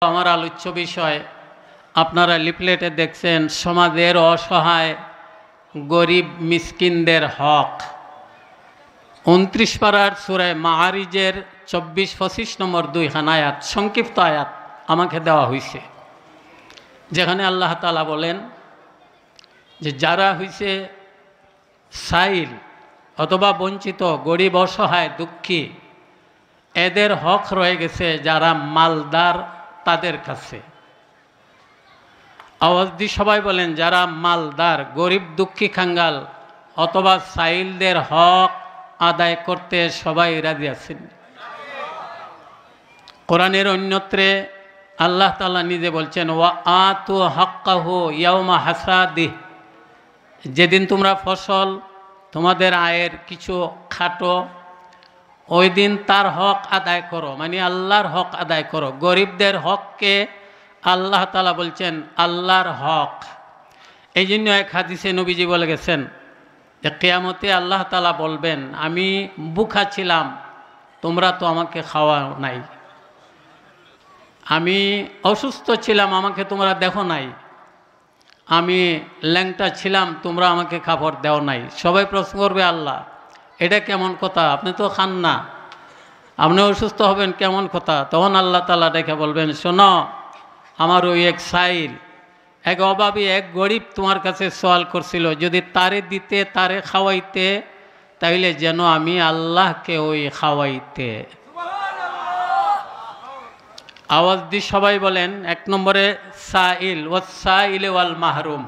আমার আলোচ্য বিষয় আপনারা লিফলেটে দেখছেন সমাজের অসহায় গরিব মিসকিনদের হক। 29 পারার সূরা মাআরিজের 24-25 নম্বর 2 আয়াত, সংক্ষিপ্ত আয়াত আমাকে দেওয়া হয়েছে, যেখানে আল্লাহ তাআলা বলেন যে যারা হইছে সাইল অথবা বঞ্চিত, গরিব, অসহায়, দুঃখী, এদের হক রয়ে গেছে যারা মালদার তাদের কাছে। আওয়াজ দিয়ে সবাই বলেন, যারা মালদার, গরিব, দুঃখী, খাঙ্গাল অথবা সাইলদের হক আদায় করতে সবাই রাজি আছেন। কোরআনের অন্যত্রে আল্লাহ তাআলা নিজে বলছেন, ওয়া আতু হাক্কাহু ইয়াউমা হাসাদিহ, যেদিন তোমরা ফসল তোমাদের আয়ের কিছু খাটো, ওই দিন তার হক আদায় করো, মানে আল্লাহর হক আদায় করো। গরিবদের হককে আল্লাহ তাআলা বলছেন আল্লাহর হক। এই জন্য এক হাদিসে নবীজি বলে গেছেন যে কিয়ামতে আল্লাহ তাআলা বলবেন, আমি ভুখা ছিলাম, তোমরা তো আমাকে খাওয়াও নাই, আমি অসুস্থ ছিলাম, আমাকে তোমরা দেখো নাই, আমি ল্যাংটা ছিলাম, তোমরা আমাকে খাবার দেও নাই। সবাই প্রশ্ন করবে, আল্লাহ এটা কেমন কথা, আপনি তো খান না, আপনি অসুস্থ হবেন কেমন কথা? তখন আল্লাহ তাআলা ডেকে বলবেন, শোনো, আমার ওই এক সাইল, এক অভাবী, এক গরিব তোমার কাছে সওয়াল করছিল, যদি তারে দিতে, তারে খাওয়াইতে, তাইলে যেন আমি আল্লাহকে ওই খাওয়াইতে। আওয়াজ দিয়ে সবাই বলেন, এক নম্বরে সাইল, ওয়াসাইল ওয়াল মাহরুম।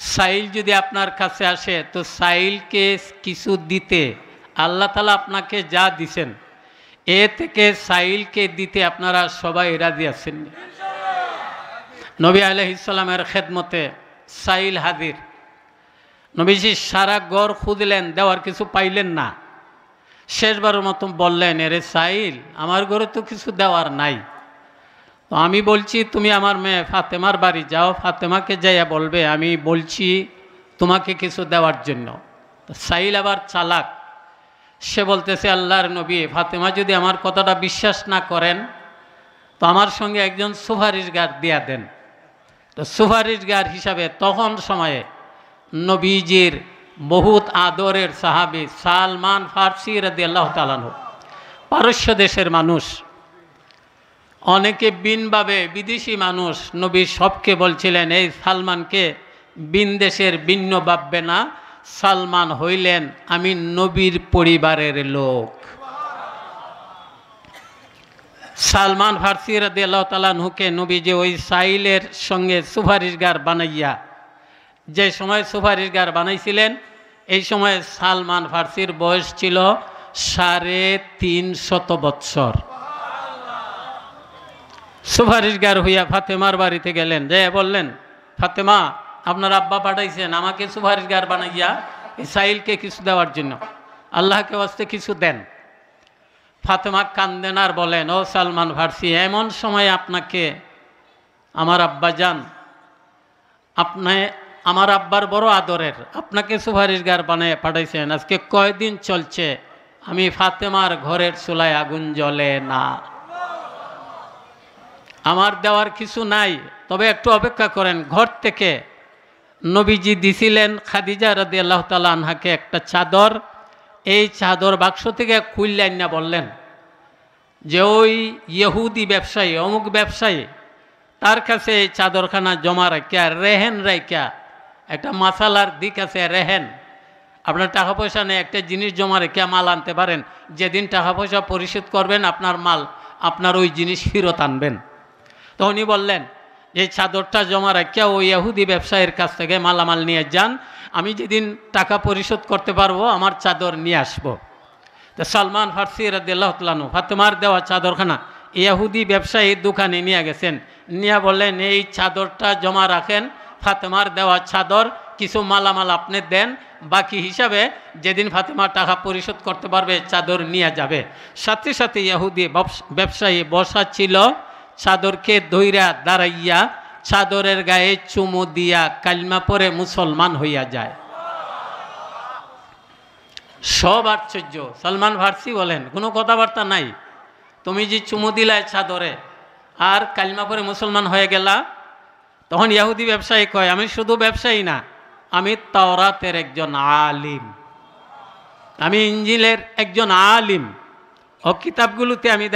সাইল যদি আপনার কাছে আসে তো সাইলকে কিছু দিতে, আল্লাহ তাআলা আপনাকে যা দিছেন এ থেকে সাইলকে দিতে আপনারা সবাই রাজি আছেন। নবী আলাইহিস সালামের খেদমতে সাইল হাজির। নবীজি সারা ঘর খুঁজলেন, দেওয়ার কিছু পাইলেন না। শেষবারের মতো বললেন, এরে সাইল, আমার ঘরে তো কিছু দেওয়ার নাই, তো আমি বলছি তুমি আমার মেয়ে ফাতেমার বাড়ি যাও, ফাতেমাকে যাইয়া বলবে আমি বলছি তোমাকে কিছু দেওয়ার জন্য। সাইল আবার চালাক, সে বলতেছে, আল্লাহর নবী, ফাতেমা যদি আমার কথাটা বিশ্বাস না করেন তো আমার সঙ্গে একজন সুপারিশগার দিয়া দেন। তো সুপারিশগার হিসাবে তখন সময়ে নবীজির বহুত আদরের সাহাবী সালমান ফারসি রাদিয়াল্লাহু তাআলা আনহু, পারস্য দেশের মানুষ, অনেকে বিনভাবে বিদেশি মানুষ, নবী সবকে বলছিলেন এই সালমানকে বিন দেশের ভিন্ন ভাববে না, সালমান হইলেন আমি নবীর পরিবারের লোক। সালমান ফারসি রাদিয়াল্লাহু তাআলা আনহুকে নবীজি ওই সাইলের সঙ্গে সুপারিশগার বানাইয়া, যে সময় সুপারিশগার বানাইছিলেন এই সময় সালমান ফারসির বয়স ছিল 350 বৎসর। সুপারিশগার হইয়া ফাতেমার বাড়িতে গেলেন, যে বললেন, ফাতেমা, আপনার আব্বা পাঠাইছেন আমাকে সুপারিশগার বানাইয়া এই সাইলকে কিছু দেওয়ার জন্য, আল্লাহকে ওয়াস্তে কিছু দেন। ফাতেমা কান্দেন আর বলেন, ও সালমান ফারসি, এমন সময় আপনাকে আমার আব্বা যান, আপনি আমার আব্বার বড় আদরের, আপনাকে সুপারিশগার বানিয়ে পাঠাইছেন, আজকে কয়দিন চলছে আমি ফাতেমার ঘরের চুলায় আগুন জ্বলে না, আমার দেওয়ার কিছু নাই, তবে একটু অপেক্ষা করেন। ঘর থেকে নবীজি দিছিলেন খাদিজা রাদিয়াল্লাহু তাআলা আনহাকে একটা চাদর, এই চাদর বাক্স থেকে খুললেন না, বললেন যে ওই ইহুদি ব্যবসায়ী, অমুক ব্যবসায়ী, তার কাছে এই চাদরখানা জমা রাখিয়া, রেহেন রাখিয়া, একটা মাসালার দিক আছে রেহেন, আপনার টাকা পয়সা নেই, একটা জিনিস জমা রেখিয়া মাল আনতে পারেন, যেদিন টাকা পয়সা পরিশোধ করবেন আপনার মাল, আপনার ওই জিনিস ফেরত আনবেন। তো উনি বললেন এই চাদরটা জমা রাখিয়া ওই ইহুদি ব্যবসায়ীর কাছ থেকে মালামাল নিয়ে যান, আমি যেদিন টাকা পরিশোধ করতে পারবো আমার চাদর নিয়ে আসবো। তো সালমান ফারসি রাদিয়াল্লাহু তাআলা আনহু ফাতেমার দেওয়া চাদরখানা ইহুদি ব্যবসায়ীর দোকানে নিয়ে গেছেন, নিয়ে বললেন এই চাদরটা জমা রাখেন, ফাতেমার দেওয়া চাদর, কিছু মালামাল আপনি দেন, বাকি হিসাবে যেদিন ফাতেমা টাকা পরিশোধ করতে পারবে চাদর নিয়ে যাবে। সাথে সাথে ইহুদি ব্যবসায়ী বসা ছিল, চাদরকে ধইরা দাঁড়াইয়া চাদরের গায়ে চুমু দিয়া কালিমা পরে মুসলমান হইয়া যায়। সব আশ্চর্য। সালমান ফারসি বলেন, কোনো কথাবার্তা নাই, তুমি যে চুমু দিলায় চাদরে, আর কালিমা পরে মুসলমান হয়ে গেলা। তখন ইহুদি ব্যবসায়ী কয়, আমি শুধু ব্যবসায়ী না, আমি তাওরাতের একজন আলিম, আমি ইঞ্জিলের একজন আলিম। ও কিতাবগুলোতে আমি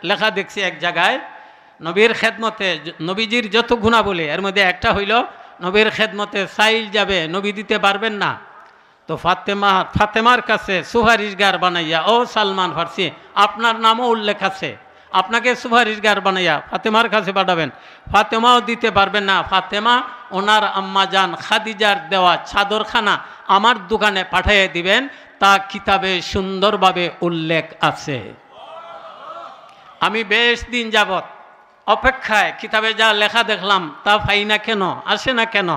লেখা দেখছি এক জায়গায়, নবীর খেদমতে নবীজির যত গুণাবলী এর মধ্যে একটা হইল নবীর খেদমতে সাইল যাবে, নবী দিতে পারবেন না, তো ফাতেমার কাছে সুপারিশগার বানাইয়া, ও সালমান ফার্সি আপনার নামও উল্লেখ আছে, আপনাকে সুপারিশগার বানাইয়া ফাতেমার কাছে পাঠাবেন। ফাতেমাও দিতে পারবেন না, ফাতেমা ওনার আম্মা জান খাদিজার দেওয়া চাদরখানা আমার দোকানে পাঠিয়ে দিবেন, তা কিতাবে সুন্দরভাবে উল্লেখ আছে। আমি বেশ দিন যাবত অপেক্ষায়, কিতাবে যা লেখা দেখলাম তা পাই না কেন, আসে না কেন।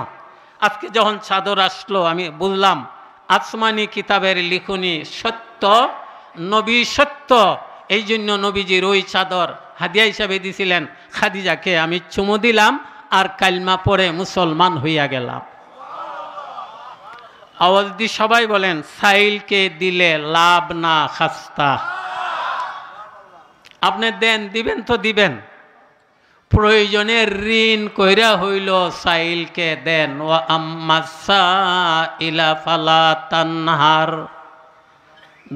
আজকে যখন চাদর আসলো আমি বুঝলাম আসমানি কিতাবের লিখনি সত্য, নবী সত্য। এই জন্য নবীজির ওই চাদর হাদিয়া হিসাবে দিছিলেন খাদিজাকে, আমি চুমু দিলাম আর কালমা পড়ে মুসলমান হইয়া গেলাম। আওয়াজ দি সবাই বলেন, সাইলকে দিলে লাভ না খাস্তা। আপনি দেন, দিবেন তো দিবেন, প্রয়োজনে ঋণ কইরা হইল সাইলকে দেন। ও আম্মাসা ইলা ফালা তানহার,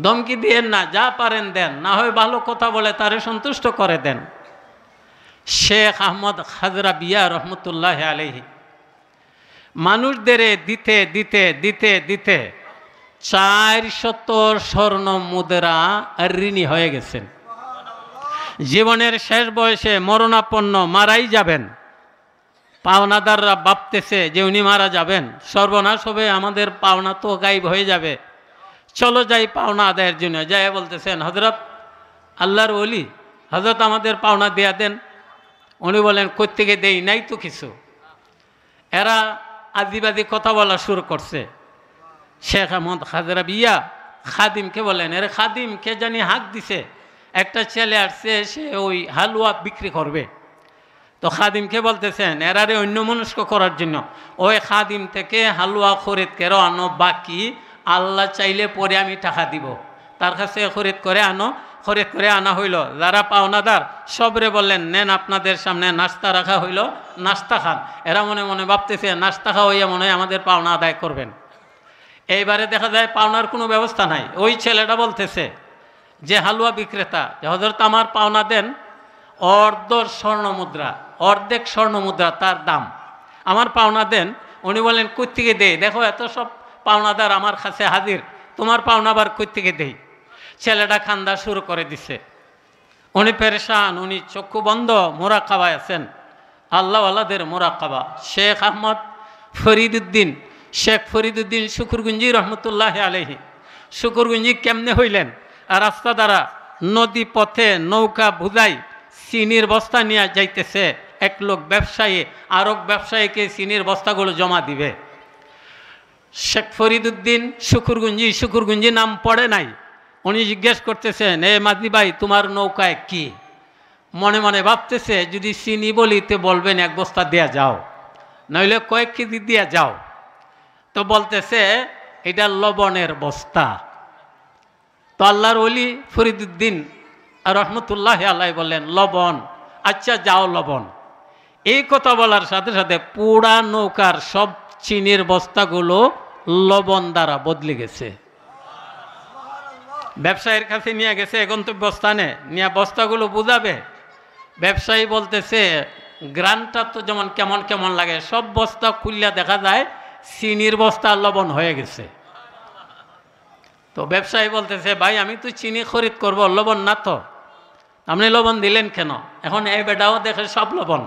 ধমকি দিয়েন না, যা পারেন দেন, না হয় ভালো কথা বলে তারে সন্তুষ্ট করে দেন। শেখ আহমদ হাজরাবিয়া রহমতুল্লাহ আলাইহি মানুষদের দিতে দিতে দিতে দিতে 400 স্বর্ণ মুদ্রা ঋণী হয়ে গেছেন। জীবনের শেষ বয়সে মরণাপন্ন, মারাই যাবেন, পাওনাদাররা ভাবতেছে যে উনি মারা যাবেন, সর্বনাশ হবে, আমাদের পাওনা তো গায়েব হয়ে যাবে, চলো যাই পাওনা আদায়ের জন্য। যাই বলতেছেন, হজরত আল্লাহর ওলি, হজরত আমাদের পাওনা দেয়া দেন। উনি বলেন, কোত্থেকে দেই, নাই তো কিছু। এরা আদিবাদী কথা বলা শুরু করছে। শেখ আহমদ হাজরাবিয়া খাদিমকে বলেন, এর খাদিম কে জানি হাঁক দিছে, একটা ছেলে আসছে, সে ওই হালুয়া বিক্রি করবে। তো খাদিমকে বলতেছেন, এরারে অন্যমনস্ক করার জন্য ওই খাদিম থেকে হালুয়া খরিদ করে আনো, বাকি আল্লাহ চাইলে পরে আমি টাকা দিব, তার কাছে খরিদ করে আনো। খরিদ করে আনা হইল। যারা পাওনাদার সবরে বললেন, নেন আপনাদের সামনে নাস্তা রাখা হইল, নাস্তা খান। এরা মনে মনে ভাবতেছে, নাস্তা খাওয়া হইয়া মনে হয় আমাদের পাওনা আদায় করবেন। এইবারে দেখা যায় পাওনার কোনো ব্যবস্থা নাই। ওই ছেলেটা বলতেছে যে হালুয়া বিক্রেতা, যে হযরত আমার পাওনা দেন, অর্ধেক স্বর্ণ মুদ্রা তার দাম, আমার পাওনা দেন। উনি বলেন, কই থেকে দেই, দেখো এত সব পাওনাদার আমার কাছে হাজির, তোমার পাওনা আবার কই থেকে দেই। ছেলেটা খান্দা শুরু করে দিছে। উনি পেরেশান, উনি চক্ষু বন্ধ, মোরাকাবায় আছেন, আল্লাহওয়ালাদের মোরাকাবা। শেখ আহমদ ফরিদুদ্দিন, শেখ ফরিদুদ্দিন শুকুরগুঞ্জি রহমতুল্লাহ আলাইহি। শুকুরগুঞ্জি কেমনে হইলেন? রাস্তা দ্বারা নদী পথে নৌকা বুঝাই চিনির বস্তা নিয়ে যাইতেছে এক লোক ব্যবসায়ী, আরক ব্যবসায়ীকে চিনির বস্তাগুলো জমা দিবে। শেখ ফরিদুদ্দিন শুকুরগুঞ্জি নাম পড়ে নাই। উনি জিজ্ঞেস করতেছেন, এ মাদি ভাই, তোমার নৌকায় কি? মনে মনে ভাবতেছে, যদি চিনি বলিতে বলবেন এক বস্তা দেয়া যাও, নইলে কয়েক কেজি দিয়া যাও। তো বলতেছে, এটা লবণের বস্তা। তো আল্লাহর ওলি ফরিদুদ্দিন রহমতুল্লাহ আল্লাহ বললেন, লবণ? আচ্ছা যাও লবণ। এই কথা বলার সাথে সাথে পুরা নৌকার সব চিনির বস্তাগুলো লবণ দ্বারা বদলে গেছে। ব্যবসায়ীর কাছে নিয়ে গেছে গন্তব্যস্থানে, নিয়ে বস্তাগুলো বুঝাবে। ব্যবসায়ী বলতেছে, গ্রানটা তো যেমন কেমন কেমন লাগে, সব বস্তা খুললে দেখা যায় চিনির বস্তা লবণ হয়ে গেছে। তো ব্যবসায়ী বলতেছে, ভাই আমি তো চিনি খরিদ করব, লবণ না তো, আপনি লবণ দিলেন কেন? এখন এই বেটাও দেখে সব লবণ।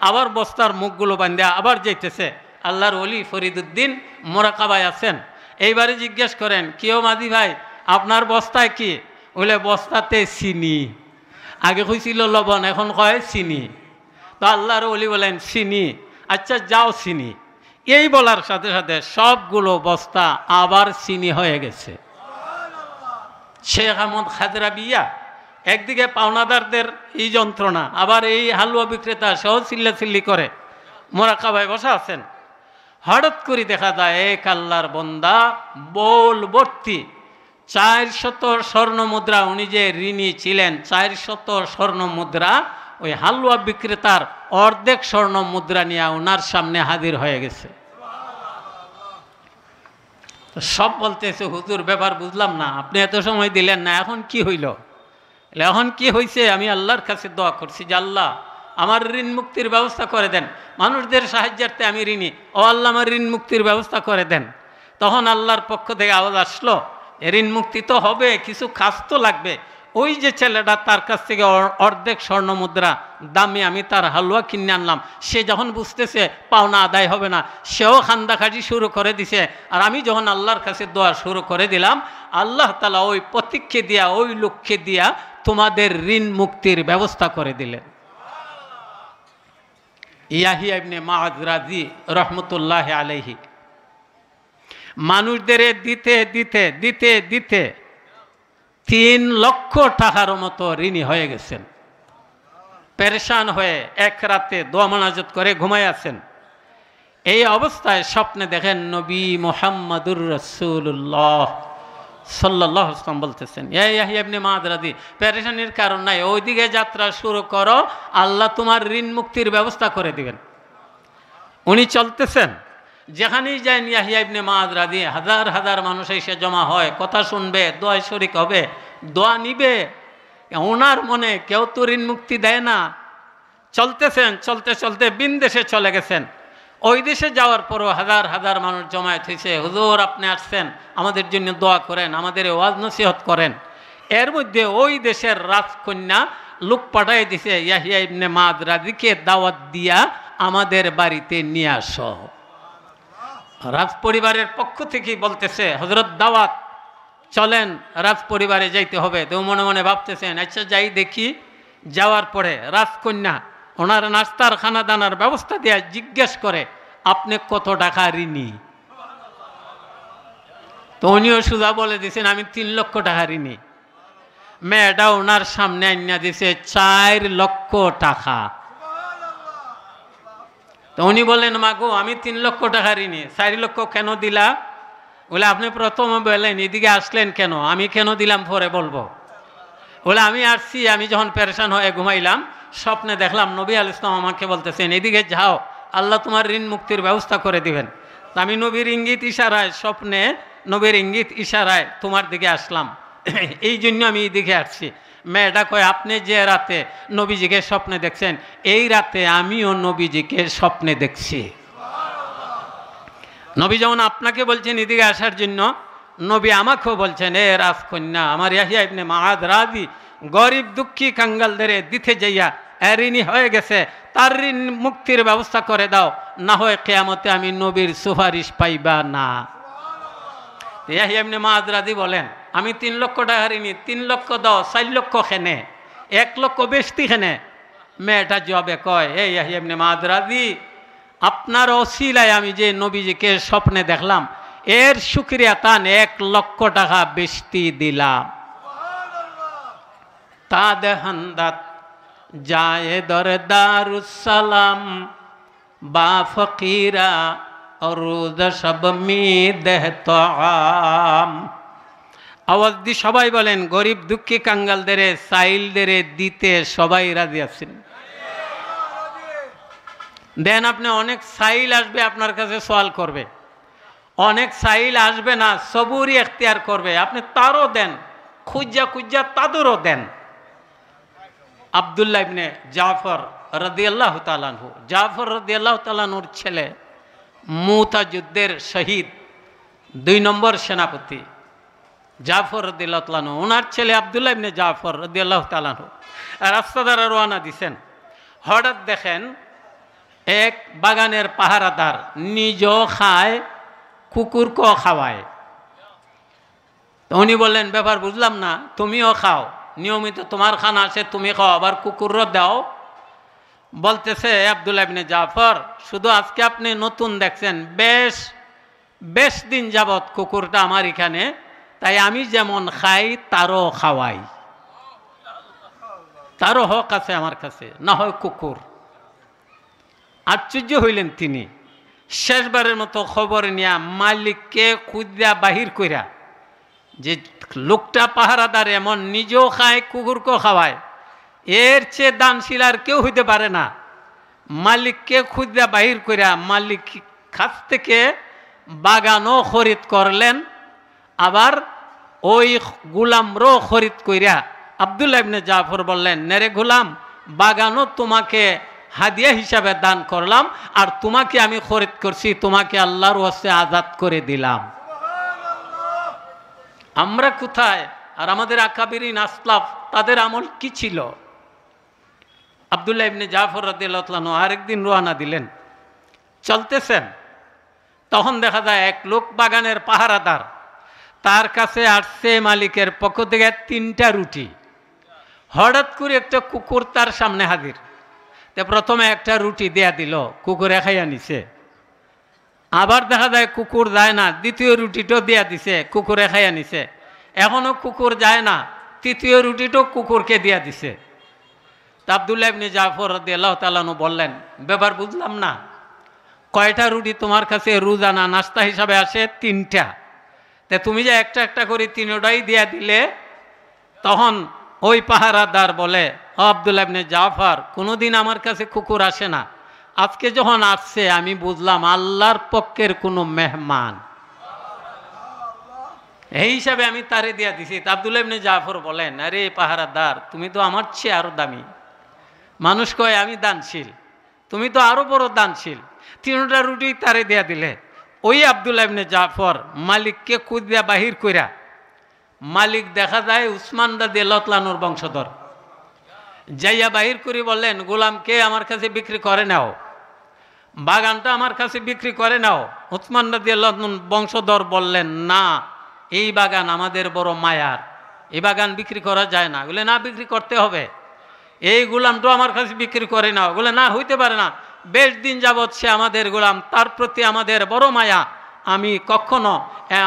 আবার বস্তার মুখগুলো বান্ধে আবার যাইতেছে। আল্লাহর ওলি ফরিদুদ্দিন মোরাকাবায় আছেন। এইবারে জিজ্ঞেস করেন, কেউ মাদি ভাই আপনার বস্তায় কি? বলে, বস্তাতে চিনি। আগে হয়েছিল লবণ, এখন কয় চিনি। তো আল্লাহর ওলি বলেন, চিনি? আচ্ছা যাও চিনি। এই বলার সাথে সাথে সবগুলো বস্তা আবার চিনি হয়ে গেছে। শেখ আহমদ হাজরাবিয়া একদিকে পাওনাদারদের এই যন্ত্রণা, আবার এই হালুয়া বিক্রেতা সহ চিল্লাচিল্লি করে মোরাকাবায় বসা আছেন। হঠাৎ করে দেখা যায় এক আল্লাহর বন্দা বোল ভর্তি 400 স্বর্ণ মুদ্রা, উনি যে ঋণী ছিলেন 400 স্বর্ণ মুদ্রা ওই হালুয়া বিক্রেতার অর্ধেক স্বর্ণ মুদ্রা নিয়ে ওনার সামনে হাজির হয়ে গেছে। সব বলতেছে, হুজুর ব্যাপার বুঝলাম না, আপনি এত সময় দিলেন না, এখন কি হইল? এখন কি হয়েছে? আমি আল্লাহর কাছে দোয়া করছি যে আল্লাহ আমার ঋণ মুক্তির ব্যবস্থা করে দেন, মানুষদের সাহায্যার্থে আমি ঋণী, ও আল্লাহ আমার ঋণ মুক্তির ব্যবস্থা করে দেন। তখন আল্লাহর পক্ষ থেকে আওয়াজ আসলো, ঋণ মুক্তি তো হবে, কিছু কাজ তো লাগবে। ওই যে ছেলেটা, তার কাছ থেকে অর্ধেক স্বর্ণ মুদ্রা দামে আমি তার হালুয়া কিনে আনলাম, সে যখন বুঝতেছে পাওনা আদায় হবে না, সেও খান্দাখাজি শুরু করে দিছে। আর আমি যখন আল্লাহর কাছে দোয়া শুরু করে দিলাম, আল্লাহ তাআলা ওই প্রতীককে দিয়া, ওই লোককে দিয়া তোমাদের ঋণ মুক্তির ব্যবস্থা করে দিলেন। ইয়াহিয়া ইবনে মাআদ রাজি রহমতুল্লাহ আলাইহি মানুষদের দিতে দিতে দিতে দিতে 3 লক্ষ টাকার মতো ঋণী হয়ে গেছেন। পেরেশান হয়ে এক রাতে দোয়া মোনাজাত করে ঘুমায় আছেন। এই অবস্থায় স্বপ্নে দেখেন নবী মুহাম্মদুর রাসূলুল্লাহ সাল্লাল্লাহু আলাইহি ওয়াসাল্লাম বলতেছেন, ইয়াহিয়া ইবনে মাআদ রাজি, পেরেশানির কারণ নাই, ওইদিকে যাত্রা শুরু করো, আল্লাহ তোমার ঋণ মুক্তির ব্যবস্থা করে দিবেন। উনি চলতেছেন, যেখানেই যান ইয়াহিয়া ইবনে মাআদ রাজি, হাজার হাজার মানুষ এসে জমা হয়, কথা শুনবে, দোয়া শরীক হবে, দোয়া নিবে। ওনার মনে কেউ তো ঋণ মুক্তি দেয় না। চলতেছেন, চলতে চলতে বিনদেশে চলে গেছেন। ওই দেশে যাওয়ার পরও হাজার হাজার মানুষ জমায়েত হয়েছে, হুজুর আপনি আসছেন, আমাদের জন্য দোয়া করেন, আমাদের ওয়াজ নসিহত করেন। এর মধ্যে ওই দেশের রাজকন্যা লোক পাঠাই দিছে, ইয়াহিয়া ইবনে মাআদ রাজিকে দাওয়াত দিয়া আমাদের বাড়িতে নিয়ে আসো। রাজ পরিবারের পক্ষ থেকেই বলতেছে, হযরত দাওয়াত, চলেন রাজ পরিবারে যাইতে হবে। তো মনে মনে ভাবতেছেন, আচ্ছা যাই দেখি। যাওয়ার পরে রাজকন্যা ওনার নাস্তার খানা দানার ব্যবস্থা দিয়ে জিজ্ঞেস করে, আপনি কত টাকা ঋণী? তো উনিও সুজা বলে দিয়েছেন, আমি 3 লক্ষ টাকা ঋণী। মেয়েটা ওনার সামনে আইনা দিছে 4 লক্ষ টাকা। তো উনি বললেন, মাগো আমি 3 লক্ষ টাকা ঋণী, 4 লক্ষ কেন দিলা? বলে, আপনি প্রথমে বললেন, এদিকে আসলেন কেন? আমি কেন দিলাম পরে বলবো। বলে, আমি আসছি, আমি যখন পেরেশান হয়ে ঘুমাইলাম, স্বপ্নে দেখলাম নবী আলাইহিস সালাম আমাকে বলতেছেন, এদিকে যাও, আল্লাহ তোমার ঋণ মুক্তির ব্যবস্থা করে দিবেন। তা আমি নবীর ইঙ্গিত ইশারায়, স্বপ্নে নবীর ইঙ্গিত ইশারায় তোমার দিকে আসলাম, এই জন্য আমি এইদিকে আসছি। মেয়েটা কয়, আপনি যে রাতে নবীজিকে স্বপ্নে দেখছেন, এই রাতে আমিও নবীজিকে স্বপ্নে দেখছি। নবী যেমন আপনাকে বলছেন এদিকে আসার জন্য, নবী আমাকেও বলছেন, এ রাজকন্যা, আমার ইয়াহিয়া ইবনে মাআদ রাজি গরিব দুঃখী কাঙ্গালদের দিতে যাইয়া ঋণী হয়ে গেছে, তার ঋণ মুক্তির ব্যবস্থা করে দাও, না হয় কিয়ামতে আমি নবীর সুপারিশ পাইবা না। ইয়াহিয়া ইবনে মাআদ রাজি বলেন, আমি 3 লক্ষ টাকা ঋণী, 3 লক্ষ দাও, 4 লক্ষ খেনে, 1 লক্ষ বেশি খেনে। মেয়েটা জবাবে কয়, এই ইয়াহিয়া ইবনে মাআদ রাজি, আপনার ওসিলায় আমি যে নবীজিকে স্বপ্নে দেখলাম, এর শুকরিয়া তান 1 লক্ষ টাকা বেশি দিলাম। তা দেহান্দাত যায় দরদারুস সালাম বা ফকিরা অরুদ সব মি দেহতো আম। আওয়াজ দি সবাই বলেন, গরিব দুঃখী কাঙ্গালদের, সাইলদের দিতে সবাই রাজি আছেন? দেন আপনি, অনেক সাইল আসবে আপনার কাছে সওয়াল করবে, অনেক সাইল আসবে না, সবুরই এখতিয়ার করবে, আপনি তারও দেন, খুঁজা খুঁজা তাদেরও দেন। আব্দুল্লাহ ইবনে জাফর রাদিয়াল্লাহু তাআলা আনহু, জাফর রাদিয়াল্লাহু তাআলা আনহুর ছেলে, মুতা যুদ্ধের শহীদ 2 নম্বর সেনাপতি জাফর রাদিয়াল্লাহু তাআলা আনহু, ওনার ছেলে আব্দুল্লাহ ইবনে জাফর রাদিয়াল্লাহু তাআলা আনহু রাস্তা দ্বারা রওনা দিছেন। হঠাৎ দেখেন এক বাগানের পাহারাদার নিজও খায়, কুকুরকেও খাওয়ায়। তো উনি বললেন, ব্যাপার বুঝলাম না, তুমিও খাও, নিয়মিত তোমার খানা আছে, তুমি খাও, আবার কুকুরও দাও। বলতেছে আব্দুল্লাহ ইবনে জাফর, শুধু আজকে আপনি নতুন দেখছেন, বেশ দিন যাবৎ কুকুরটা আমার এখানে, তাই আমি যেমন খাই তারও খাওয়াই, তারও হক আছে আমার কাছে, না হয় কুকুর। আশ্চর্য হইলেন তিনি। শেষবারের মতো খবর নিয়া মালিককে খুঁজা বাহির কইরা, যে লোকটা পাহারাদার এমন নিজেও খায় কুকুরকেও খাওয়ায়, এর চেয়ে দানশীল আর কেউ হইতে পারে না। মালিককে খুঁজা বাহির করিয়া মালিক কাছ থেকে বাগানও খরিদ করলেন, আবার ওই গুলামরও খরিদ করিয়া আব্দুল্লাহ ইবনে জাফর বললেন, নেরে গুলাম, বাগানও তোমাকে হাদিয়া হিসাবে দান করলাম, আর তোমাকে আমি খরিদ করছি, তোমাকে আল্লাহর ওয়াস্তে আজাদ করে দিলাম। আমরা কোথায়? আর আমাদের আকাবিরিন আসলাফ তাদের আমল কি ছিল? আব্দুল্লাহ ইবনে জাফর রাদিয়াল্লাহু তাআলা আরেকদিন রওনা দিলেন, চলতেছেন, তখন দেখা যায় এক লোক বাগানের পাহারাদার, তার কাছে আসছে মালিকের পক্ষ থেকে 3টা রুটি। হঠাৎ করে একটা কুকুর তার সামনে হাজির। তো প্রথমে একটা রুটি দেয়া দিল, কুকুরে খাইয়া নিছে। আবার দেখা যায় কুকুর যায় না, দ্বিতীয় রুটিটাও দেয়া দিছে, কুকুরে খাইয়া নিছে। এখনো কুকুর যায় না, তৃতীয় রুটিটাও কুকুরকে দিয়া দিছে। তা আব্দুল্লাহ ইবনে জাফর রাদিয়াল্লাহু তাআলা আনহু বললেন, ব্যাপার বুঝলাম না, কয়টা রুটি তোমার কাছে রোজানা নাস্তা হিসাবে আসে? 3টা। তা তুমি যে একটা একটা করে 3টাই দিয়া দিলে। তখন ওই পাহারাদার বলে, আব্দুল্লাহ ইবনে জাফর, কোনোদিন আমার কাছে কুকুর আসে না, আজকে যখন আসছে আমি বুঝলাম আল্লাহর পক্ষের কোনো মেহমান, এই হিসাবে আমি তারে দিয়া দিছি। আব্দুল্লাহ ইবনে জাফর বলেন, আরে পাহারাদার, তুমি তো আমার চেয়ে আরো দামি। মানুষ কয় আমি দানশীল, তুমি তো আরো বড় দানশীল। 3টা রুটি তারে দেয়া দিলে। ওই আব্দুল্লাহ ইবনে জাফর মালিককে খুঁজা বাহির কইরা, মালিক দেখা যায় উসমান রাদিয়াল্লাহু তাআলা আনহুর বংশধর, যাইয়া বাহির করে বললেন, গোলামকে আমার কাছে বিক্রি করে নাও, বাগানটা আমার কাছে বিক্রি করে নাও। উসমান রাদিয়াল্লাহু আনহুর বংশধর বললেন, না, এই বাগান আমাদের বড় মায়ার, এই বাগান বিক্রি করা যায় না। বলে, না, বিক্রি করতে হবে। এই গোলামটা আমার কাছে বিক্রি করে নাও। বলে, না, হইতে পারে না, বেশ দিন যাবৎ সে আমাদের গোলাম, তার প্রতি আমাদের বড় মায়া, আমি কখনো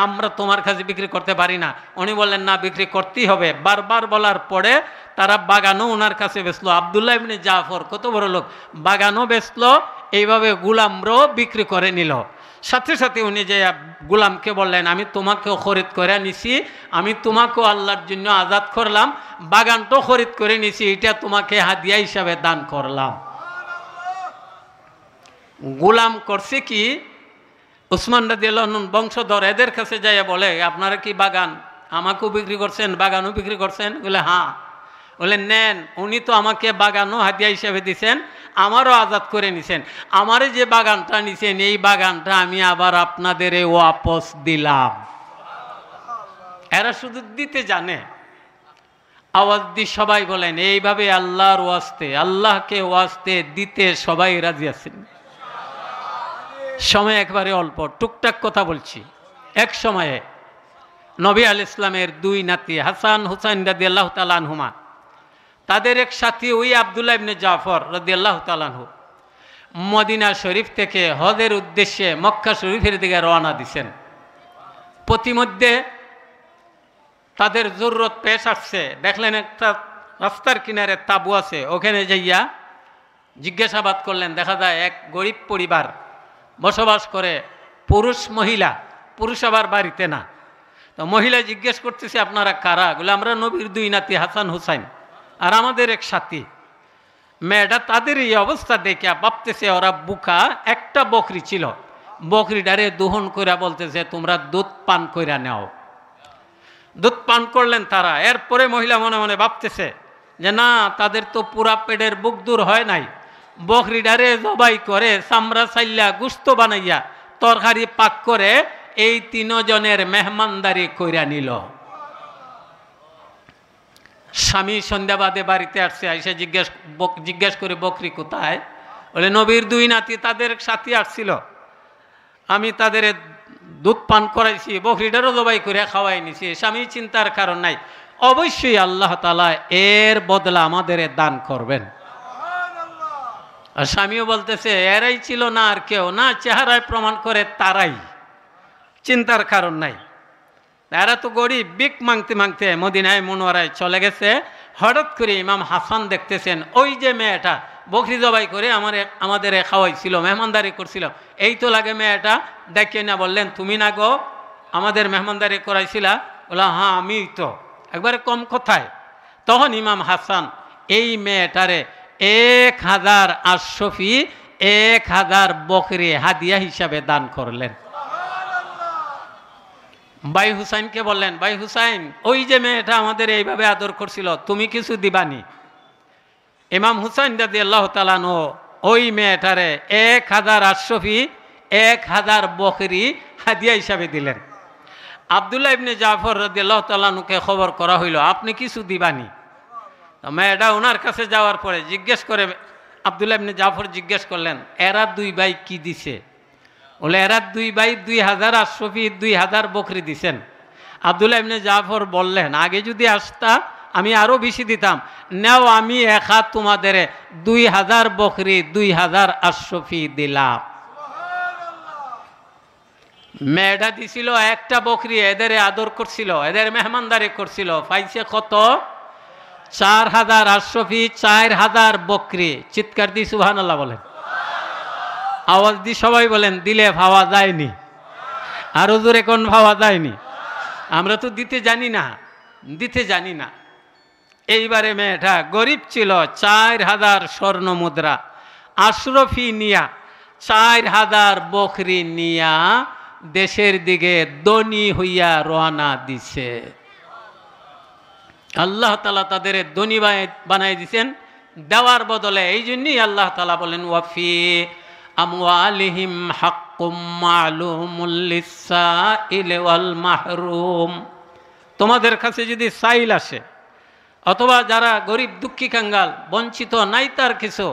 আমরা তোমার কাছে বিক্রি করতে পারি না। উনি বললেন, না, বিক্রি করতেই হবে। বারবার বলার পরে তারা বাগানও ওনার কাছে বেচলো। আব্দুল্লাহ ইবনে জাফর কত বড় লোক, বাগানও বেচলো, এইভাবে গোলামরাও বিক্রি করে নিল। সাথে সাথে উনি যে গোলামকে বললেন, আমি তোমাকেও খরিদ করে নিছি, আমি তোমাকেও আল্লাহর জন্য আজাদ করলাম, বাগানটাও খরিদ করে নিছি, এটা তোমাকে হাদিয়া হিসাবে দান করলাম। গোলাম করছে কি, উসমান রাদিয়াল্লাহু আনহু বংশধর এদের কাছে যাইয়া বলে, আপনারা কি বাগান আমাকেও বিক্রি করছেন, বাগানও বিক্রি করছেন? বলে, হ্যাঁ। বলে, নেন, উনি তো আমাকে বাগানও হাদিয়া হিসেবে দিছেন, আমারও আজাদ করে নিছেন, আমারে যে বাগানটা নিছেন এই বাগানটা আমি আবার আপনাদের ওয়াপস দিলাম। এরা শুধু দিতে জানে। আওয়াজ দি সবাই বলেন, এইভাবে আল্লাহর ওয়াস্তে, আল্লাহকে ওয়াস্তে দিতে সবাই রাজি আছেন? সময় একবারে অল্প, টুকটাক কথা বলছি। এক সময়ে নবী আলাইহিস সালামের 2 নাতি হাসান হুসাইন রাদিয়াল্লাহু তাআলা আনহুমা, তাদের এক সাথী ওই আব্দুল্লাহ ইবনে জাফর রাদিয়াল্লাহু তাআলা আনহু মদিনা শরীফ থেকে হজের উদ্দেশ্যে মক্কা শরীফের দিকে রওনা দিছেন। প্রতিমধ্যে তাদের জরুরত পেশ আসছে, দেখলেন একটা রাস্তার কিনারে তাঁবু আছে, ওখানে যাইয়া জিজ্ঞাসাবাদ করলেন। দেখা যায় এক গরিব পরিবার বসবাস করে, পুরুষ মহিলা, পুরুষ আবার বাড়িতে না। তো মহিলা জিজ্ঞেস করতেছে, আপনারা কারা? বলে, আমরা নবীর 2 নাতি হাসান হুসাইন আর আমাদের এক সাথী। মেয়েটা তাদের এই অবস্থা দেখে ভাবতেছে ওরা বুকা। একটা বকরি ছিল, বকরিটারে দহন কইরা বলতেছে, তোমরা দুধ পান কইরা নাও। দুধ পান করলেন তারা। এরপরে মহিলা মনে মনে ভাবতেছে যে না, তাদের তো পুরা পেটের বুক দূর হয় নাই, বকরিটারে জবাই করে চামড়া চাইলা গুস্ত বানাইয়া তরকারি পাক করে এই 3 জনের মেহমানদারি কইরা নিল। স্বামী সন্ধ্যাবাদে বাড়িতে আসছে, আইসা জিজ্ঞেস করে, বকরি কোথায়? বলে, নবীর 2 নাতি তাদের সাথী আসছিল, আমি তাদের দুধ পান করাইছি, বকরিটারও জবাই করে খাওয়াই নিছি। স্বামী চিন্তার কারণ নাই, অবশ্যই আল্লাহ তাআলা এর বদলা আমাদের দান করবেন। আর স্বামীও বলতেছে, এরাই ছিল না আর কেউ না, চেহারায় প্রমাণ করে তারাই, চিন্তার কারণ নাই। এরা তো গরিব, বিক মাংতে মাংতে মদিনায় মুনওয়ারায় চলে গেছে। হঠাৎ করে ইমাম হাসান দেখতেছেন, ওই যে মেয়েটা বকরি জবাই করে আমাদের খাওয়াইছিল, মেহমানদারি করছিল, এই তো লাগে মেয়েটা। দেখে না বললেন, তুমি না গো আমাদের মেহমানদারি করাইছিলা? বলা, হ্যাঁ আমিই তো। একবারে কম কথায়। তখন ইমাম হাসান এই মেয়েটারে 1000 আশরফি 1000 বকরি হাদিয়া হিসাবে দান করলেন। ভাই হুসাইনকে বললেন, ভাই হুসাইন, ওই যে মেয়েটা আমাদের এইভাবে আদর করছিল, তুমি কিছু দিবানি? ইমাম হুসাইন রাদিয়াল্লাহু তাআলা আনহু ওই মেয়েটারে 1000 আশরফি 1000 বকরি হাদিয়া হিসাবে দিলেন। আব্দুল্লাহ ইবনে জাফর রাদিয়াল্লাহু তাআলা আনহুকে খবর করা হইল, আপনি কিছু দিবানি? তো মেয়েটা ওনার কাছে যাওয়ার পরে জিজ্ঞেস করে, আব্দুল্লাহ ইবনে জাফর জিজ্ঞেস করলেন, এরা দুই ভাই কি দিছে? বলে, এরা দুই ভাই 2000 আশরফি 2000 বকরি দিছেন। আব্দুল্লাহ ইবনে জাফর বললেন, আগে যদি আসতা আমি আরো বেশি দিতাম, নাও আমি এক হাত তোমাদের 2000 বকরি 2000 আশরফি দিলাম। মেয়েটা দিছিল একটা বকরি, এদের আদর করছিল, এদের মেহমানদারি করছিল, পাইছে কত? 4000 আশরফি 4000 বকরি। চিৎকার দি সুবহানাল্লাহ বলেন, আওয়াজ দি সবাই বলেন, দিলে ভাবা যায়নি, আরো জোরে কোন ভাবা যায়নি? আমরা তো দিতে জানি না, দিতে জানি না। এইবারে মেয়েটা গরিব ছিল, 4000 স্বর্ণ মুদ্রা আশরফি নিয়া 4000 বকরি নিয়া দেশের দিকে ধনী হইয়া রওনা দিছে। আল্লাহ তাআলা তাদের ধনী বানাই দিছেন দেওয়ার বদলে। এই জন্যই আল্লাহ তাআলা বলেন, ওয়াফি আমওয়ালিহিম হাক্কুম মালুমুল লিসাইল ওয়াল মাহরুম। তোমাদের কাছে যদি সাইল আসে অথবা যারা গরিব দুঃখী কাঙ্গাল বঞ্চিত নাই তার কিছু,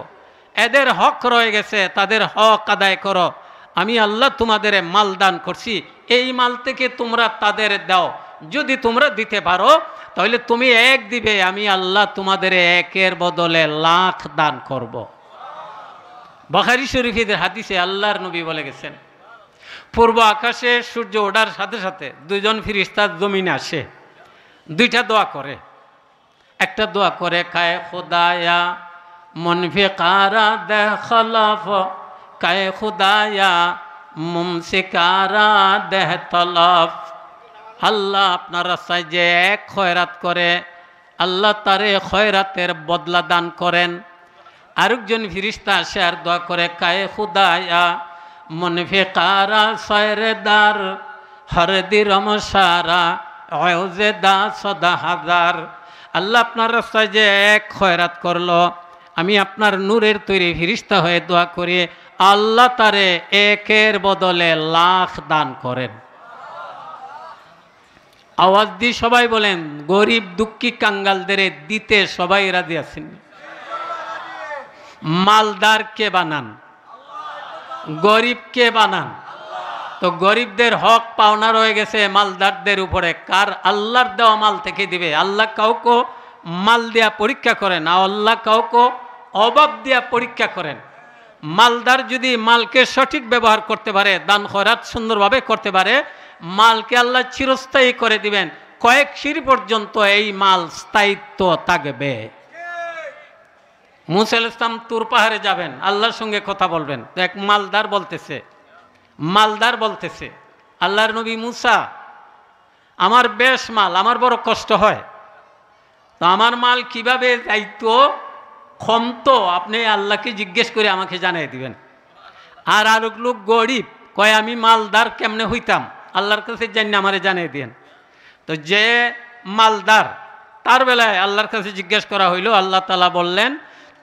এদের হক রয়ে গেছে, তাদের হক আদায় করো। আমি আল্লাহ তোমাদের মাল দান করছি, এই মাল থেকে তোমরা তাদের দাও। যদি তোমরা দিতে পারো তাহলে তুমি 1 দিবে, আমি আল্লাহ তোমাদের 1-এর বদলে লাখ দান করব। বুখারী শরীফের হাদিসে আল্লাহর নবী বলে গেছেন, পূর্ব আকাশে সূর্য ওঠার সাথে সাথে 2জন ফেরেশতা জমিনে আসে, 2টা দোয়া করে। একটা দোয়া করে, কায়ে খুদায়া মুনফিকারা দেখলাফ, কায়ে খুদায়া মুমসিকারা দেহ তলফ। আল্লাহ আপনার রাস্তায় যে এক খয়রাত করে, আল্লাহ তারে খয়রাতের বদলা দান করেন। আরেকজন ফেরেশতা আসে আর দোয়া করে, কায়ে খুদায়া মুনফিকারা সয়রেদার হরদি রমসারা ওজেদা সদা হাজার। আল্লাহ আপনার রাস্তায় যে এক খয়রাত করলো, আমি আপনার নূরের তৈরি ফেরেশতা হয়ে দোয়া করি, আল্লাহ তারে 1-এর বদলে লাখ দান করেন। আওয়াজ দিয়ে সবাই বলেন, গরিব দুঃখী কাঙ্গালদের দিতে সবাই রাজি আছেন? মালদার কে বানান? গরিব কে বানান? তো গরিবদের হক পাওনা রয়ে গেছে মালদারদের উপরে। কার? আল্লাহর দেওয়া মাল থেকে দিবে। আল্লাহ কাউকে মাল দিয়া পরীক্ষা করেন, আল্লাহ কাউকে অভাব দিয়া পরীক্ষা করেন। মালদার যদি মালকে সঠিক ব্যবহার করতে পারে, দান খয়রাত সুন্দরভাবে করতে পারে, মালকে আল্লাহ চিরস্থায়ী করে দিবেন। কয়েক সিঁড়ি পর্যন্ত এই মাল স্থায়িত্ব থাকবে। মুসা আলাইহিস সালাম তুর পাহাড়ে যাবেন, আল্লাহর সঙ্গে কথা বলবেন। তো এক মালদার বলতেছে, আল্লাহর নবী মুসা, আমার বেশ মাল, আমার বড় কষ্ট হয়, তো আমার মাল কিভাবে যাইতো ক্ষমতো আপনি আল্লাহকে জিজ্ঞেস করে আমাকে জানিয়ে দিবেন। আর আরেক লোক গরিব কয়, আমি মালদার কেমনে হইতাম, আল্লাহর কাছে জানি আমারে জানিয়ে দিন। তো যে মালদার, তার বেলায় আল্লাহর কাছে জিজ্ঞেস করা হইল, আল্লাহ তাআলা বললেন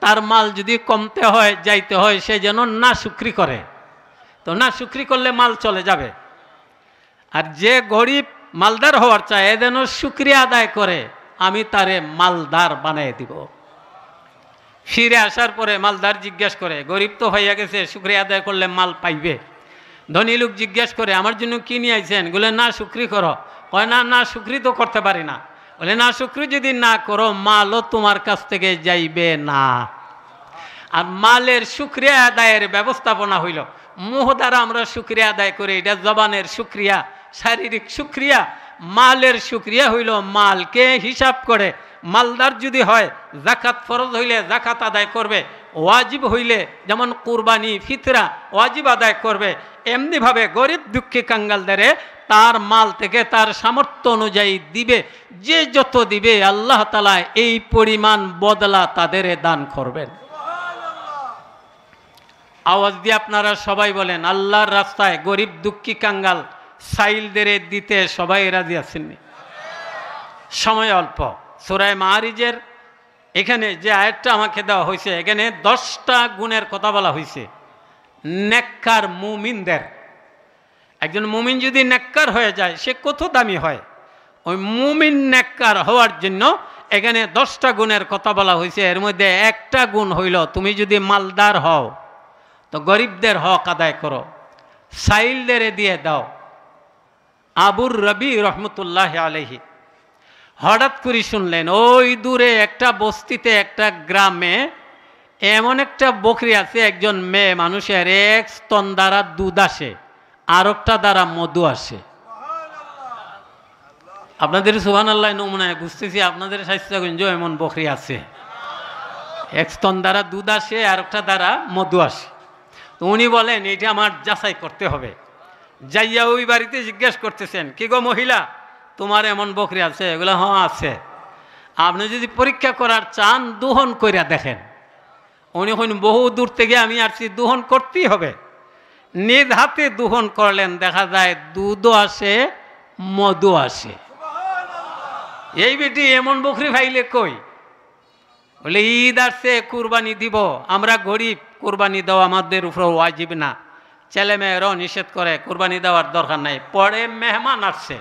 তার মাল যদি কমতে হয়, যাইতে হয়, সে যেন না শুকরি করে। তো না শুকরি করলে মাল চলে যাবে। আর যে গরিব মালদার হওয়ার চায়, এ যেন শুকরিয়া আদায় করে, আমি তারে মালদার বানিয়ে দিব। ফিরে আসার পরে মালদার জিজ্ঞেস করে, গরিব তো হইয়া গেছে, শুকরিয়া আদায় করলে মাল পাইবে। ধনী লোক জিজ্ঞেস করে, আমার জন্য কি নিয়ে আইছেন? বলে, না শুকরি করো। কয়, না শুকরি তো করতে পারি না। বলে, না শুকরি যদি না করো, মালও তোমার কাছ থেকে যাইবে না। আর মালের শুকরিয়া আদায়ের ব্যবস্থাপনা হইল, মুহ দ্বারা আমরা শুকরিয়া আদায় করি, এটা জবানের শুকরিয়া, শারীরিক শুকরিয়া। মালের শুকরিয়া হইল মালকে হিসাব করে। মালদার যদি হয়, জাকাত ফরজ হইলে জাকাত আদায় করবে, ওয়াজিব হইলে যেমন কুরবানি ফিতরা ওয়াজিব আদায় করবে। এমনিভাবে গরিব দুঃখী কাঙ্গালদের তার মাল থেকে তার সামর্থ্য অনুযায়ী দিবে, যে যত দিবে আল্লাহ তাআলা এই পরিমাণ বদলা তাদের দান করবেন। আওয়াজ দিয়ে আপনারা সবাই বলেন, আল্লাহর রাস্তায় গরিব দুঃখী কাঙ্গাল সাইলদের দিতে সবাই রাজি আছেননি? সময় অল্প। সূরা মাআরিজের এখানে যে আয়াতটা আমাকে দেওয়া হয়েছে, এখানে 10টা গুণের কথা বলা হয়েছে নেককার মুমিনদের। একজন মুমিন যদি নেককার হয়ে যায় সে কত দামি হয়। ওই মুমিন নেককার হওয়ার জন্য এখানে 10টা গুণের কথা বলা হয়েছে। এর মধ্যে একটা গুণ হইল, তুমি যদি মালদার হও তো গরিবদের হক আদায় করো, সাইলদের দিয়ে দাও। আবুর রবি রহমতুল্লাহ আলাইহি হঠাৎ করে শুনলেন ওই দূরে একটা বস্তিতে, একটা গ্রামে এমন একটা বকরি আছে, একজন মেয়ে মানুষের এক স্তন দ্বারা দুধ আসে, আর একটা দ্বারা মধু আসে। আপনাদের সুবহানাল্লাহ নমুনায় বুঝতেছি আপনাদের স্বাস্থ্যগঞ্জ এমন বকরি আছে, এক স্তন দ্বারা দুধ আসে আর একটা দ্বারা মধু আসে। তো উনি বলেন এটা আমার যাচাই করতে হবে। যাইয়া ওই বাড়িতে জিজ্ঞেস করতেছেন, কি গো মহিলা, তোমার এমন বকরি আছে? এগুলো হ্যাঁ আছে। আপনি যদি পরীক্ষা করার চান দোহন কইরা দেখেন। উনি বহু দূর থেকে আমি আসছি, দোহন করতেই হবে। নিজ হাতে দোহন করলেন, দেখা যায় দুধও আসে মধু আসে। এই বেটি এমন বকরি ভাইলে কই? বলে ঈদ আসছে, কুরবানি দিব, আমরা গরিব, কুরবানি দেওয়া আমাদের উপর ওয়াজিব না, ছেলে মেয়েরাও নিষেধ করে, কুরবানি দেওয়ার দরকার নাই। পরে মেহমান আসছে,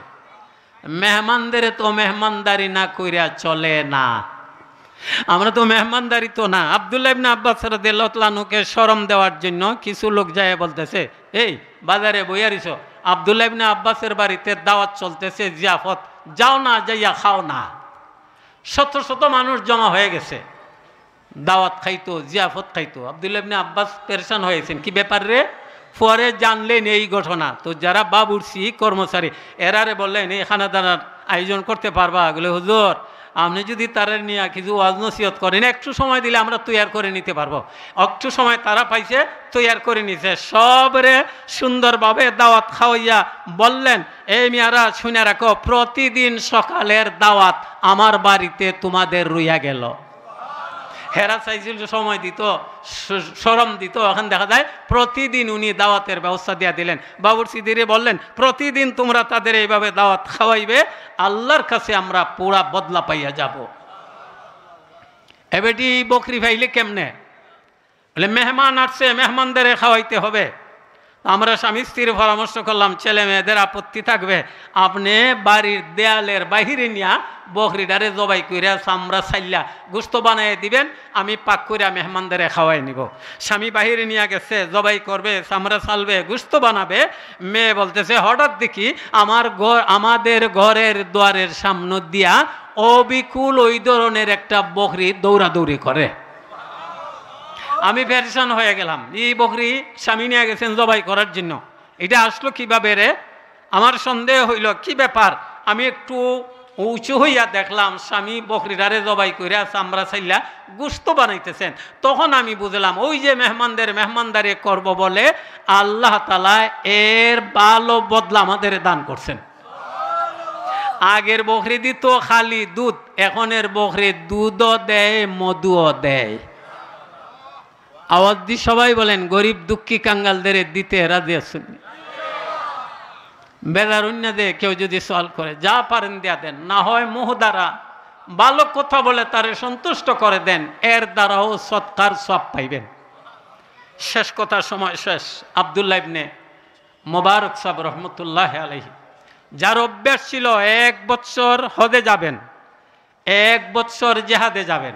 মেহমানদের তো মেহমানদারি না কইরা চলে না। আমরা তো মেহমানদারি তো না। আব্দুল্লাহ ইবনে আব্বাস রাদিয়াল্লাহু তাআলা আনহুকে শরম দেওয়ার জন্য কিছু লোক যায় বলতেছে, এই বাজারে বইয়ারিছ, আব্দুল্লাহ ইবনে আব্বাসের বাড়িতে দাওয়াত চলতেছে, জিয়াফত, যাও না, যাইয়া খাও না। শত শত মানুষ জমা হয়ে গেছে, দাওয়াত খাইতো, জিয়াফত খাইতো। আব্দুল্লাহ ইবনে আব্বাস পেরেশান হয়েছেন, কি ব্যাপার রে? পরে জানলেন এই ঘটনা। তো যারা বাবুর্চি কর্মচারী এরারে বললেন, এই খানাদানার আয়োজন করতে পারবা? এগুলো হুজুর, আপনি যদি তারা নিয়ে কিছু ওয়াজ নসিহত করেন, একটু সময় দিলে আমরা তৈয়ার করে নিতে পারবো। একটু সময় তারা পাইছে, তৈয়ার করে নিছে। সবরে সুন্দরভাবে দাওয়াত খাওয়াইয়া বললেন, এই মিয়ারা শুনে রাখো, প্রতিদিন সকালের দাওয়াত আমার বাড়িতে তোমাদের রইয়া গেল। হেরা চাইছিল সময় দিত, শরম দিত, এখন দেখা যায় প্রতিদিন উনি দাওয়াতের ব্যবস্থা দিয়া দিলেন। বাবুর্চিদেরকে বললেন, প্রতিদিন তোমরা তাদের এইভাবে দাওয়াত খাওয়াইবে, আল্লাহর কাছে আমরা পুরা বদলা পাইয়া যাব। এবেটি বকরি ভাইলে কেমনে? বলে মেহমান আসছে, মেহমানদের খাওয়াইতে হবে। আমরা স্বামী স্ত্রীর পরামর্শ করলাম, ছেলে মেয়েদের আপত্তি থাকবে, আপনি বাড়ির দেয়ালের বাহিরে নিয়া বকরিটারে জবাই কইরা চামড়া ছাইল্লা গোস্ত বানাই দিবেন, আমি পাক কইরা মেহমানদের খাওয়াই নিব। স্বামী বাহিরে নিয়ে গেছে, জবাই করবে, চামড়া ছালবে, গোস্ত বানাবে। মেয়ে বলতেছে, হঠাৎ দেখি আমাদের ঘরের দুয়ারের সামনে দিয়া অবিকুল ওই ধরনের একটা বকরি দৌড়াদৌড়ি করে। আমি পেরেশান হয়ে গেলাম, এই বকরি স্বামী নিয়ে গেছেন জবাই করার জন্য, এটা আসলো কিভাবে রে? আমার সন্দেহ হইল কি ব্যাপার। আমি একটু উঁচু হইয়া দেখলাম স্বামী বকরিটারে জবাই কইরা চামড়া ছাইল্লা গোস্ত বানাইতেছেন। তখন আমি বুঝলাম ওই যে মেহমানদের মেহমানদারি করব বলে আল্লাহ তাআলা এর ভালো বদলা আমাদের দান করছেন। আগের বকরি দিত খালি দুধ, এখনের বকরি দুধও দেয়, মধুও দেয়। আওয়াজ দি সবাই বলেন, গরিব দুঃখী কাঙ্গালদের দিতে রাজি আছেন? বেজার অন্য দে কেউ যদি সওয়াল করে, যা পারেন দিয়া দেন, না হয় মুহ দ্বারা ভালো কথা বলে তারে সন্তুষ্ট করে দেন, এর দ্বারাও সৎকার সব পাইবেন। শেষ কথা, সময় শেষ। আব্দুল্লাহ ইবনে মোবারক সাহেব রহমতুল্লাহ আলাইহি, যার অভ্যাস ছিল 1 বছর হজে যাবেন, 1 বছর জেহাদে যাবেন।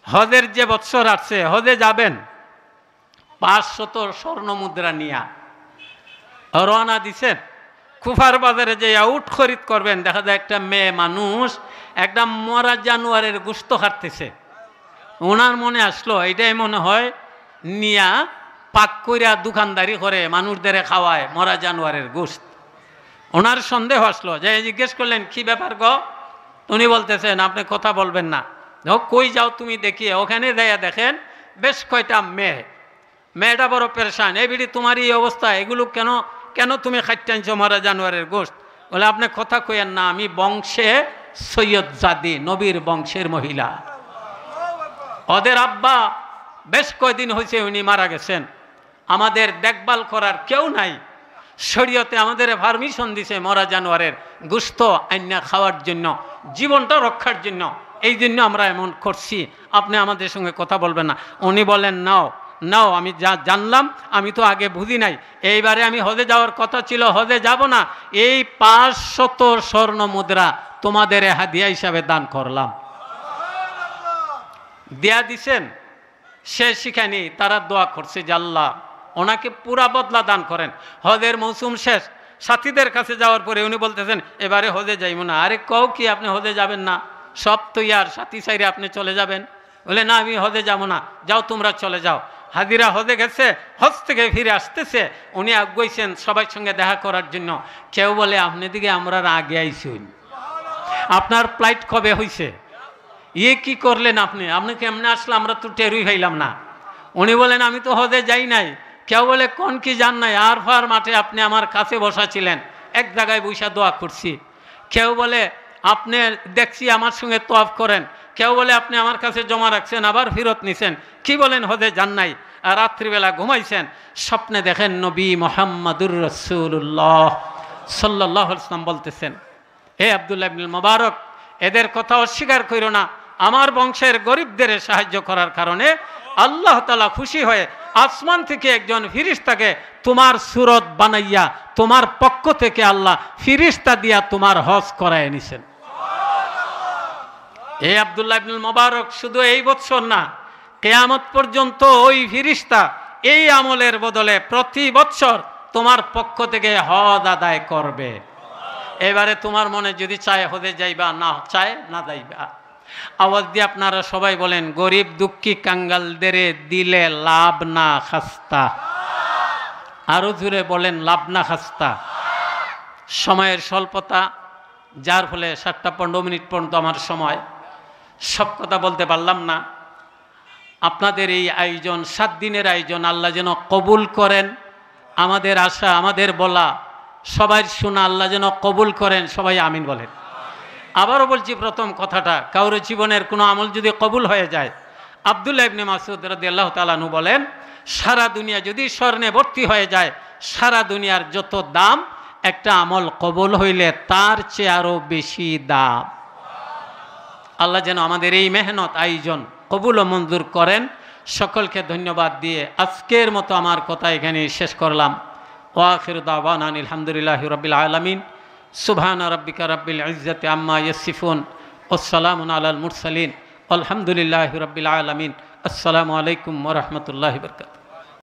হজের যে বৎসর আসছে, হজে যাবেন, 500 স্বর্ণ মুদ্রা নিয়া রওনা দিছেন। কুফার বাজারে যে উট খরিদ করবেন, দেখা যায় একটা মেয়ে মানুষ একটা মরা জানোয়ারের গোশত খাটতেছে। ওনার মনে আসলো এটাই মনে হয় নিয়া পাক কইরা দোকানদারি করে মানুষদের খাওয়ায় মরা জানোয়ারের গোশত। ওনার সন্দেহ আসলো, যে জিজ্ঞেস করলেন, কি ব্যাপার গো? উনি বলতেছেন, আপনি কথা বলবেন না, কই যাও তুমি দেখিয়ে। ওখানে যাইয়া দেখেন বেশ কয়টা মেয়েটা বড় পেরেশান। এই বিড়ি তোমার এই অবস্থা, এগুলো কেন কেন তুমি খাইতে আনছো মরা জানোয়ারের গোশত? বলে আপনি কথা কইয়েন না, আমি বংশে সৈয়দ জাদি, নবীর বংশের মহিলা। ওদের আব্বা বেশ কয়দিন হয়েছে উনি মারা গেছেন, আমাদের দেখভাল করার কেউ নাই। শরীয়তে আমাদের পারমিশন দিছে মরা জানোয়ারের গোশত আইনা খাওয়ার জন্য, জীবনটা রক্ষার জন্য। এই জন্য আমরা এমন করছি, আপনি আমাদের সঙ্গে কথা বলবেন না। উনি বলেন নাও নাও, আমি যা জানলাম, আমি তো আগে বুঝি নাই, এইবারে আমি হজে যাওয়ার কথা ছিল, হজে যাব না, এই 500 স্বর্ণ মুদ্রা তোমাদের হাদিয়া হিসাবে দান করলাম। দেয়া দিছেন, সে শিখায়নি, তারা দোয়া করছে যে আল্লাহ ওনাকে পুরা বদলা দান করেন। হজের মৌসুম শেষ, সাথীদের কাছে যাওয়ার পরে উনি বলতেছেন এবারে হজে যাইব না। আরে কও কি, আপনি হজে যাবেন না? সব তো ইয়ার সাথী সাইরে আপনি চলে যাবেন। বলে না, আমি হজে যাব না। যাও তোমরা চলে যাও। হাজিরা হজে গেছে, হজ থেকে ফিরে আসতেছে, উনি আগুইছেন সবাই সঙ্গে দেখা করার জন্য। কেউ বলে আপনি দিকে আমরা আগে আইসুন, আপনার ফ্লাইট কবে হয়েছে? ইয়ে কি করলেন আপনি? আপনি কেমনে আসলে? আমরা তো টেরই হইলাম না। উনি বলেন আমি তো হজে যাই নাই। কেউ বলে কোন কি জান নাই, আরফার মাঠে আপনি আমার কাছে বসা ছিলেন, এক জায়গায় বসা দোয়া করছি। কেউ বলে আপনি দেখছি আমার সঙ্গে তোয়াফ করেন। কেউ বলে আপনি আমার কাছে জমা রাখছেন, আবার ফেরত নিছেন। কি বলেন হজে যান নাই? আর রাত্রিবেলা ঘুমাইছেন, স্বপ্নে দেখেন নবী মুহাম্মদুর রাসূলুল্লাহ সাল্লাল্লাহু আলাইহি ওয়াসাল্লাম বলতেছেন, হে আব্দুল্লাহ ইবনে মুবারক, এদের কথা অস্বীকার করো না। আমার বংশের গরিবদের সাহায্য করার কারণে আল্লাহ তাআলা খুশি হয়ে আসমান থেকে একজন ফিরিস্তাকে তোমার সুরত বানাইয়া তোমার পক্ষ থেকে আল্লাহ ফিরিস্তা দিয়া তোমার হজ করায় নিছেন। এই আব্দুল্লাহ ইবনে মুবারক শুধু এই বছর না, কিয়ামত পর্যন্ত ওই ফিরিস্তা এই আমলের বদলে প্রতি বছর তোমার পক্ষ থেকে হজ আদায় করবে। এবারে তোমার মনে যদি চায় হজে যাইবা, না চায় না যাইবা। আওয়াজ দিয়ে আপনারা সবাই বলেন, গরিব দুঃখী কাঙ্গালদের দিলে লাভ না খাস্তা। আরো জোরে বলেন, লাভ না খাস্তা। সময়ের স্বল্পতা, যার ফলে 7টা 15 মিনিট পর্যন্ত আমার সময়, সব কথা বলতে পারলাম না। আপনাদের এই আয়োজন, 7 দিনের আয়োজন, আল্লাহ যেন কবুল করেন। আমাদের আশা, আমাদের বলা, সবাই শোনা আল্লাহ যেন কবুল করেন। সবাই আমিন বলেন। আবারও বলছি প্রথম কথাটা, কারোর জীবনের কোনো আমল যদি কবুল হয়ে যায়, আব্দুল্লাহ ইবনে মাসউদ রাদিয়াল্লাহু তাআলা আনহু বলেন, সারা দুনিয়া যদি স্বর্ণে ভর্তি হয়ে যায়, সারা দুনিয়ার যত দাম, একটা আমল কবুল হইলে তার চেয়ে আরও বেশি দাম। আল্লাহ যেন আমাদের এই মেহনত আয়োজন কবুল ও মঞ্জুর করেন। সকলকে ধন্যবাদ দিয়ে আজকের মতো আমার কথা এখানে শেষ করলাম। ওয়া আখিরু দাওয়ানা আলহামদুলিল্লাহি রাব্বিল আলামিন। সুবহানা রাব্বিকা রাব্বিল ইজ্জাতি আম্মা ইয়াসিফুন ওয়া সালামুন আলাল মুরসালিন আলহামদুলিল্লাহি রাব্বিল আলামিন। আসসালামু আলাইকুম ওয়া রাহমাতুল্লাহি ওয়া বারাকাতুহু।